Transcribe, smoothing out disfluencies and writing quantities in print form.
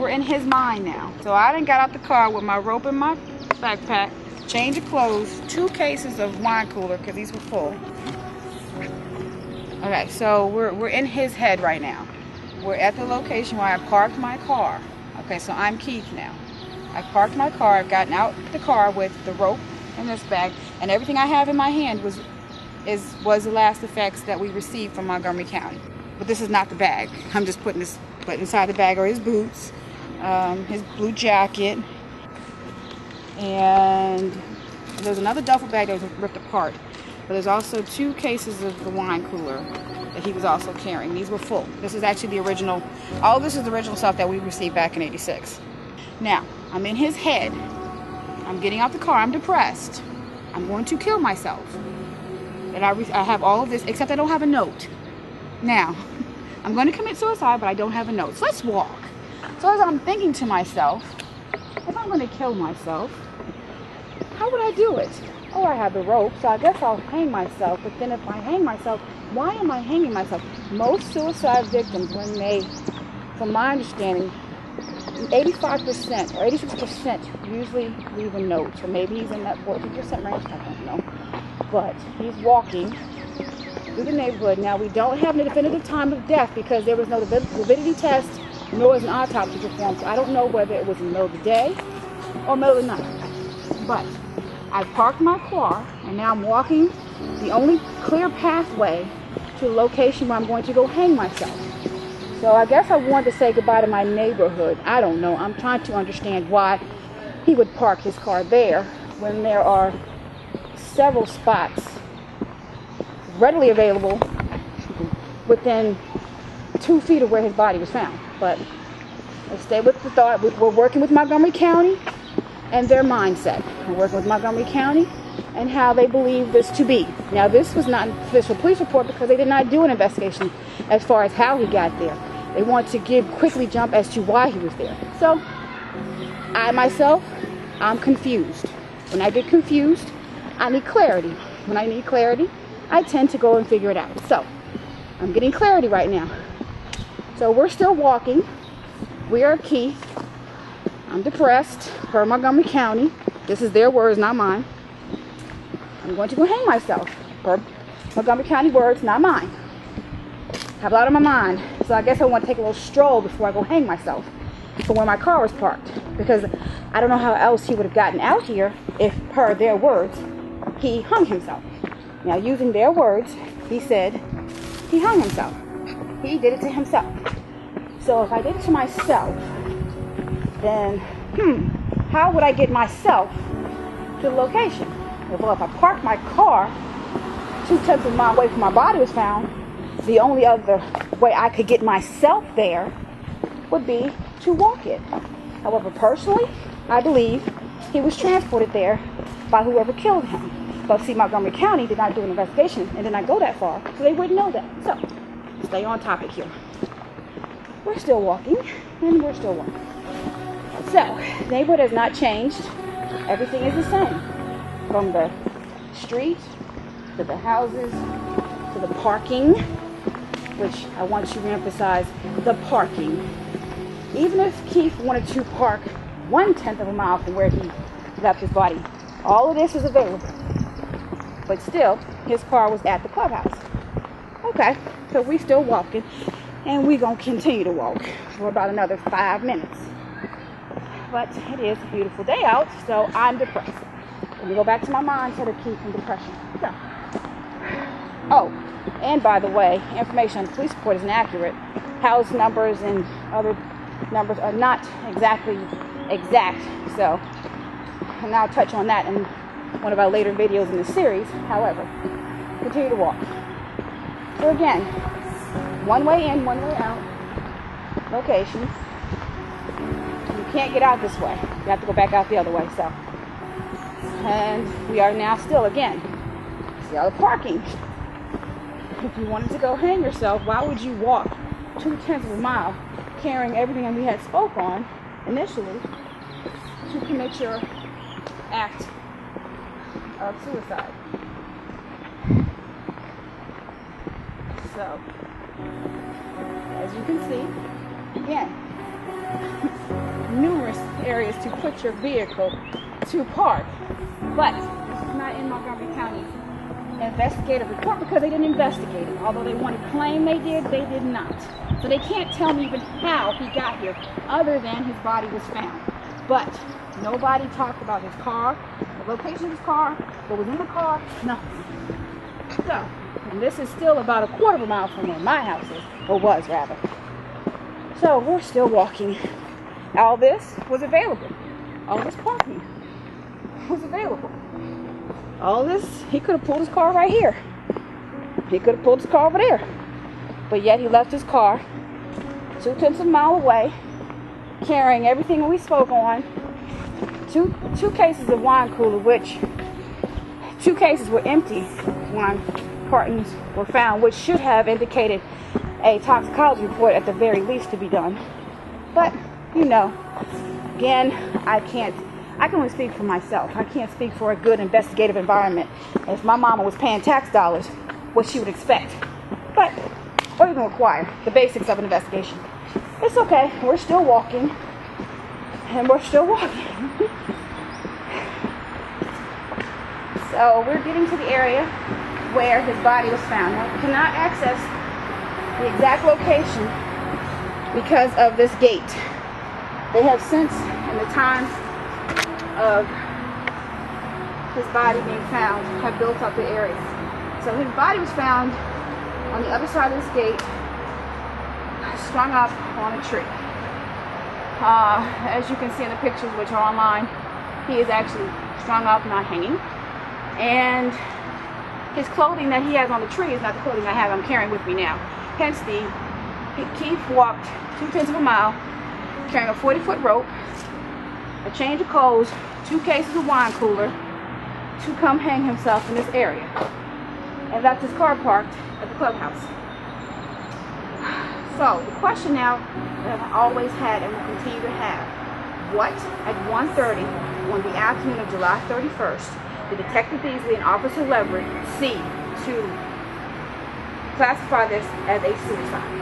we're in his mind now. So I done got out the car with my rope in my backpack, change of clothes, 2 cases of wine cooler because these were full. Okay, so we're in his head right now. We're at the location where I parked my car. Okay, so I'm Keith now. I parked my car. I've gotten out the car with the rope in this bag, and everything I have in my hand was the last effects that we received from Montgomery County. But this is not the bag. I'm just putting this. But inside the bag are his boots, his blue jacket, and there's another duffel bag that was ripped apart. But there's also 2 cases of the wine cooler that he was also carrying. These were full. This is actually the original. All this is the original stuff that we received back in '86. Now, I'm in his head. I'm getting out the car. I'm depressed. I'm going to kill myself. And I have all of this, except I don't have a note. Now, I'm going to commit suicide, but I don't have a note. So let's walk. So as I'm thinking to myself, if I'm going to kill myself, how would I do it? Oh, I have the rope, so I guess I'll hang myself. But then if I hang myself, why am I hanging myself? Most suicide victims, when they, from my understanding, 85% or 86% usually leave a note. Or maybe he's in that 14% range, I don't know. But he's walking through the neighborhood. Now, we don't have the definitive time of death because there was no validity test, nor was an autopsy performed. So I don't know whether it was in the middle of the day or middle of the night. But I parked my car, and now I'm walking the only clear pathway to a location where I'm going to go hang myself. So I guess I wanted to say goodbye to my neighborhood. I don't know. I'm trying to understand why he would park his car there when there are several spots readily available within 2 feet of where his body was found. But let's stay with the thought. We're working with Montgomery County and their mindset. We're working with Montgomery County and how they believe this to be. Now, this was not an official police report because they did not do an investigation as far as how he got there. They want to quickly jump as to why he was there. So, I'm confused. When I get confused, I need clarity. When I need clarity, I tend to go and figure it out. So, I'm getting clarity right now. So, we're still walking. We are Keith. I'm depressed per Montgomery County. This is their words, not mine. I'm going to go hang myself per Montgomery County words, not mine. Have a lot on my mind. So I guess I want to take a little stroll before I go hang myself from where my car was parked. Because I don't know how else he would have gotten out here if, per their words, he hung himself. Now, using their words, he said he hung himself. He did it to himself. So if I did it to myself, then, how would I get myself to the location? Well, if I parked my car 2/10 of a mile away from my body was found, the only other way I could get myself there would be to walk it. However, personally, I believe he was transported there by whoever killed him. But see, Montgomery County did not do an investigation and did not go that far, so they wouldn't know that. So, stay on topic here. We're still walking, and we're still walking. So, the neighborhood has not changed. Everything is the same. From the street, to the houses, to the parking, which I want to reemphasize, the parking. Even if Keith wanted to park 1/10 of a mile from where he left his body, all of this is available. But still, his car was at the clubhouse. Okay, so we still walking, and we gonna continue to walk for about another 5 minutes. But it is a beautiful day out, so I'm depressed. Let me go back to my mindset of Keith and depression. So, oh, and by the way, information on the police report is inaccurate. House numbers and other numbers are not exactly exact. So, and I'll touch on that in one of our later videos in the series. However, continue to walk. So again, one way in, one way out. Locations. You can't get out this way. You have to go back out the other way. So, and we are now still again. See all the parking. If you wanted to go hang yourself, why would you walk 2/10 of a mile carrying everything that we had spoke on initially to commit your act of suicide? So, as you can see, again, numerous areas to put your vehicle to park. But this is not in Montgomery County investigative report because they didn't investigate it. Although they want to claim they did not. So they can't tell me even how he got here other than his body was found. But nobody talked about his car, the location of his car, what was in the car, nothing. So, and this is still about a quarter of a mile from where my house is, or was rather. So we're still walking. All this was available. All this parking was available. All this, he could have pulled his car right here. He could have pulled his car over there. But yet he left his car 2/10 of a mile away, carrying everything we spoke on. Two cases of wine cooler, which 2 cases were empty wine cartons were found, which should have indicated a toxicology report at the very least to be done. But, you know, again, I can only speak for myself. I can't speak for a good investigative environment. If my mama was paying tax dollars, what she would expect. But, or even require the basics of an investigation. It's okay. We're still walking. And we're still walking. So we're getting to the area where his body was found. Now, we cannot access the exact location because of this gate. They have since, in the time of his body being found, have built up the area. So his body was found on the other side of this gate, strung up on a tree. As you can see in the pictures which are online, he is actually strung up, not hanging. And his clothing that he has on the tree is not the clothing I'm carrying with me now. Hence, Keith walked 2/10 of a mile, carrying a 40-foot rope, a change of clothes, 2 cases of wine cooler, to come hang himself in this area. And that's his car parked at the clubhouse. So, the question now that I always had and will continue to have, what at 1:30 on the afternoon of July 31st did Detective Beasley and Officer Leverett see to classify this as a suicide?